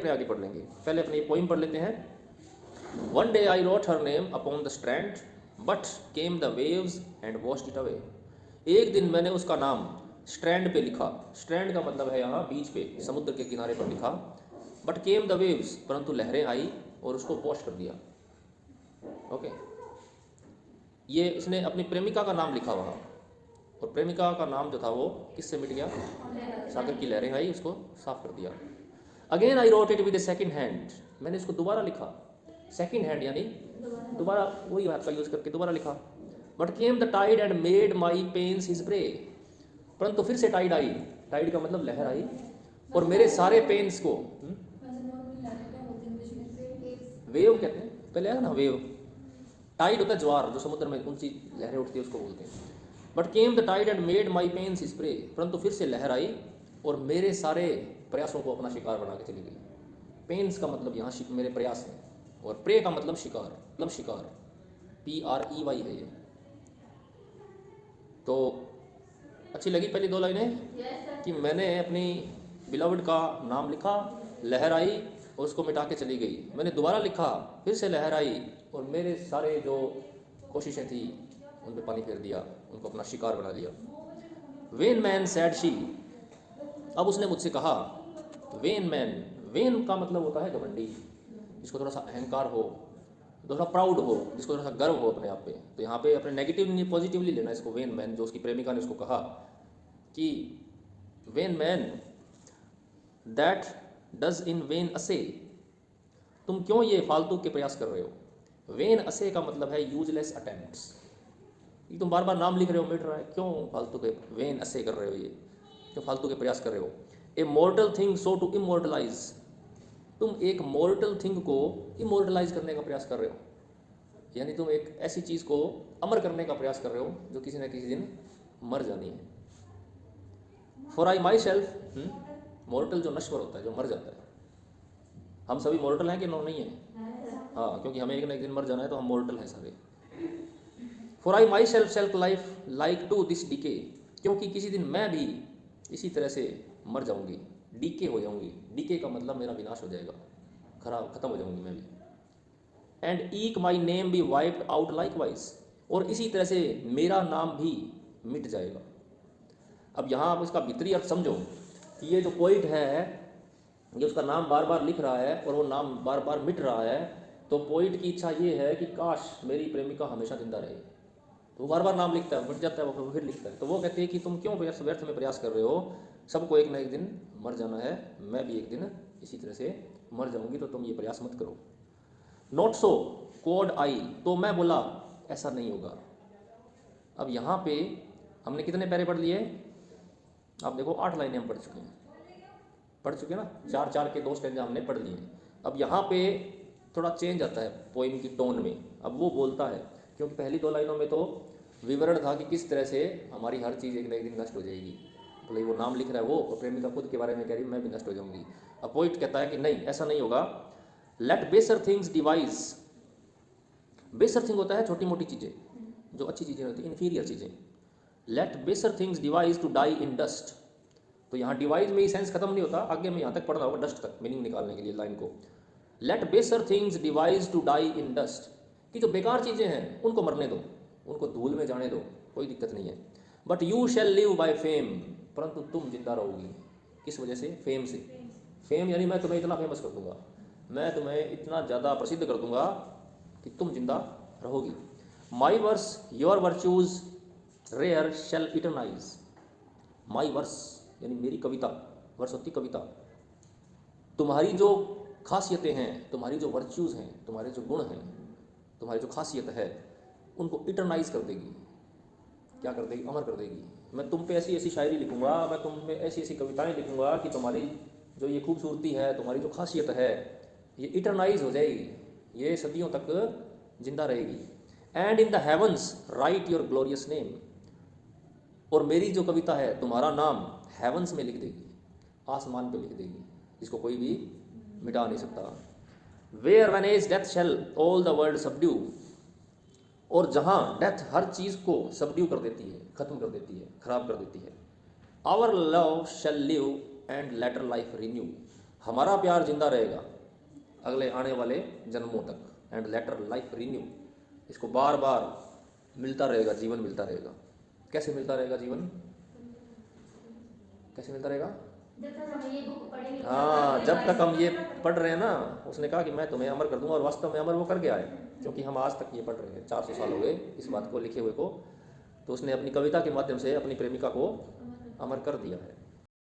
अपने आगे पढ़ लेंगे। पहले अपनी पोइम पढ़ लेते हैं। One day I wrote her name upon the strand but came the waves and washed it away. एक दिन मैंने उसका नाम स्ट्रैंड पे लिखा। स्ट्रैंड का मतलब है यहाँ बीच पे, समुद्र के किनारे पर लिखा। बट केम द वेव्स, परंतु लहरें आई और उसको वॉश कर दिया। ओके, ये इसने अपनी प्रेमिका का नाम लिखा वहाँ, और प्रेमिका का नाम जो था वो किससे मिट गया? सागर की लहरें आई, उसको साफ कर दिया। Again I wrote it with A second hand, मैंने इसको दोबारा लिखा। सेकेंड हैंड यानी दोबारा वही हाथ का यूज़ करके दोबारा लिखा। But came the tide and made my pains his prey, परंतु फिर से टाइड आई। टाइड का मतलब लहर आई और मेरे सारे पेन्स को वेव कहते हैं। पहले आया ना वेव, टाइड होता है ज्वार, जो समुद्र में ऊंची लहरें उठती है उसको बोलते हैं। But came the tide and made my pains his prey, परंतु फिर से लहर आई और मेरे सारे प्रयासों को अपना शिकार बना के चली गई। पेन्स का मतलब यहाँ मेरे प्रयास है, और प्रे का मतलब शिकार, मतलब शिकार, PREY है ये। तो अच्छी लगी पहली दो लाइनें कि मैंने अपनी बिलवड का नाम लिखा, लहर आई और उसको मिटा के चली गई। मैंने दोबारा लिखा, फिर से लहर आई और मेरे सारे जो कोशिशें थी उन पे पानी फेर दिया, उनको अपना शिकार बना लिया। वेन मैन सैड शी, अब उसने मुझसे कहा। वेन मैन, वेन का मतलब होता है घमंडी, जिसको थोड़ा सा अहंकार हो, थोड़ा प्राउड हो, जिसको थोड़ा सा गर्व हो अपने आप पे। तो यहाँ पे अपने नेगेटिव नहीं पॉजिटिवली लेना इसको। वेन मैन, जो उसकी प्रेमिका ने उसको कहा कि when man that does in when असे, तुम क्यों ये फालतू के प्रयास कर रहे हो। वेन असे का मतलब है यूजलेस अटेम्प्ट्स, ये तुम बार बार नाम लिख रहे हो, मिट रहा है, क्यों फालतू के वेन असे कर रहे हो, ये क्यों फालतू के प्रयास कर रहे हो। ए मॉर्टल थिंग सो टू इमोर्टलाइज, तुम एक मॉर्टल थिंग को इमोर्टलाइज करने का प्रयास कर रहे हो, यानी तुम एक ऐसी चीज़ को अमर करने का प्रयास कर रहे हो जो किसी न किसी दिन मर जानी है। फॉर आई माई सेल्फ, मॉर्टल जो नश्वर होता है, जो मर जाता है। हम सभी मॉर्टल हैं कि नो नहीं है? हाँ, क्योंकि हमें एक न एक दिन मर जाना है, तो हम मॉर्टल हैं सारे। For I myself self life like to this decay, क्योंकि किसी दिन मैं भी इसी तरह से मर जाऊंगी, डीके हो जाऊंगी। डीके का मतलब मेरा विनाश हो जाएगा, खराब खत्म हो जाऊंगी मैं भी। And eke my name be wiped out likewise, और इसी तरह से मेरा नाम भी मिट जाएगा। अब यहाँ आप इसका भीतरी अर्थ समझो कि ये जो पोइट है, ये उसका नाम बार बार लिख रहा है और वो नाम बार बार मिट रहा है। तो पोइट की इच्छा ये है कि काश मेरी प्रेमिका हमेशा जिंदा रहे। तो वो बार बार नाम लिखता है, मिट जाता है, वो फिर लिखता है। तो वो कहते हैं कि तुम क्यों व्यर्थ में प्रयास कर रहे हो, सबको एक न एक दिन मर जाना है, मैं भी एक दिन इसी तरह से मर जाऊंगी, तो तुम ये प्रयास मत करो। नॉट सो कोड आई, तो मैं बोला ऐसा नहीं होगा। अब यहाँ पे हमने कितने पैरे पढ़ लिए? आप देखो 8 लाइनें हम पढ़ चुके ना, 4 के 2 स्टैंजा हमने पढ़ लिए। अब यहाँ पे थोड़ा चेंज आता है पोइम की टोन में। अब वो बोलता है, क्योंकि पहली 2 लाइनों में तो विवरण था कि किस तरह से हमारी हर चीज़ एक न एक दिन नष्ट हो जाएगी। मतलब वो नाम लिख रहा है वो, और प्रेमिका खुद के बारे में कह रही मैं भी नष्ट हो जाऊंगी। अब पोइट कहता है कि नहीं, ऐसा नहीं होगा। लेट बेसर थिंग्स डिवाइज, बेसर थिंग होता है छोटी मोटी चीज़ें, जो अच्छी चीज़ें होती हैं, इन्फीरियर चीज़ें। Let baser things devise to die in dust, तो यहाँ डिवाइज में ही सेंस खत्म नहीं होता, आगे में यहाँ तक पढ़ना होगा डस्ट तक, मीनिंग निकालने के लिए लाइन को। Let baser things devise to die in dust, कि जो बेकार चीज़ें हैं उनको मरने दो, उनको धूल में जाने दो, कोई दिक्कत नहीं है। But you shall live by fame, परंतु तुम जिंदा रहोगी। किस वजह से? फेम से। फेम यानी मैं तुम्हें इतना फेमस कर दूंगा, मैं तुम्हें इतना ज़्यादा प्रसिद्ध कर दूंगा कि तुम जिंदा रहोगी। My verse your virtues rare shall eternize, my verse यानी मेरी कविता, वर्स होती कविता, तुम्हारी जो खासियतें हैं, तुम्हारी जो वर्च्यूज़ हैं, तुम्हारे जो गुण हैं, तुम्हारी जो खासियत है, उनको इटरनाइज कर देगी। क्या कर देगी? अमर कर देगी। मैं तुम पे ऐसी ऐसी शायरी लिखूंगा, मैं तुम पे ऐसी ऐसी कविताएं लिखूंगा कि तुम्हारी जो ये खूबसूरती है, तुम्हारी जो खासियत है, ये इटरनाइज हो जाएगी, ये सदियों तक जिंदा रहेगी। And in the heavens write your glorious name, और मेरी जो कविता है तुम्हारा नाम हेवंस में लिख देगी, आसमान पे लिख देगी, जिसको कोई भी मिटा नहीं सकता। Where whenas death shall all the world subdue, और जहाँ डेथ हर चीज़ को सबड्यू कर देती है, ख़त्म कर देती है, खराब कर देती है। Our love shall live and later life renew, हमारा प्यार जिंदा रहेगा अगले आने वाले जन्मों तक, एंड लेटर लाइफ रिन्यू, इसको बार बार मिलता रहेगा, जीवन मिलता रहेगा। कैसे मिलता रहेगा जीवन, कैसे मिलता रहेगा? हाँ, जब तक हम ये पढ़ रहे हैं ना, उसने कहा कि मैं तुम्हें अमर कर दूंगा, और वास्तव में अमर वो कर गया है, क्योंकि हम आज तक ये पढ़ रहे हैं, 400 साल हो गए इस बात को लिखे हुए को। तो उसने अपनी कविता के माध्यम से अपनी प्रेमिका को अमर कर दिया है।